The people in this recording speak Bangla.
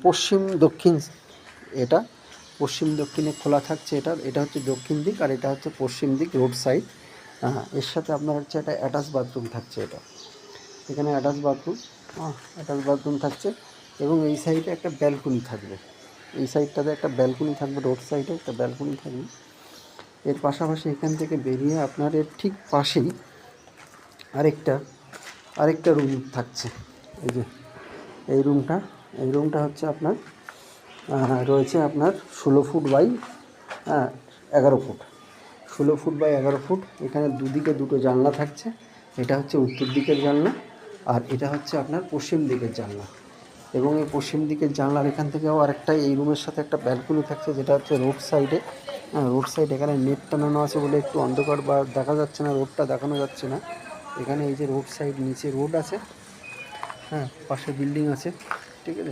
পশ্চিম দক্ষিণ, এটা পশ্চিম দক্ষিণে খোলা থাকছে। এটা হচ্ছে দক্ষিণ দিক, আর এটা হচ্ছে পশ্চিম দিক, রোড সাইড। এর সাথে আপনার হচ্ছে একটা অ্যাটাচ বাথরুম থাকছে। এখানে অ্যাটাচ বাথরুম, অ্যাটাচ বাথরুম থাকছে, এবং এই সাইডে একটা ব্যালকনি থাকবে। এই সাইডটাতে একটা ব্যালকনি থাকবে, রোড সাইডে একটা ব্যালকনি থাকবে। এর পাশাপাশি এখান থেকে বেরিয়ে আপনার এর ঠিক পাশেই আরেকটা রুম থাকছে। এই যে এই রুমটা হচ্ছে আপনার রয়েছে আপনার 16 foot by 11 foot, 16 foot by 11 foot. এখানে দুদিকে দুটো জানলা থাকছে। এটা হচ্ছে উত্তর দিকের জানলা, আর এটা হচ্ছে আপনার পশ্চিম দিকের জানলা। এবং এই পশ্চিম দিকের জানলার এখান থেকেও আরেকটা এই রুমের সাথে একটা ব্যালকনি থাকছে, যেটা হচ্ছে রোড সাইডে। রোড সাইড, এখানে নেট টানানো আছে বলে একটু অন্ধকার বা দেখা যাচ্ছে না, রোডটা দেখানো যাচ্ছে না। এখানে এই যে রোড সাইড, নিচে রোড আছে, পাশে বিল্ডিং আছে, ঠিক আছে।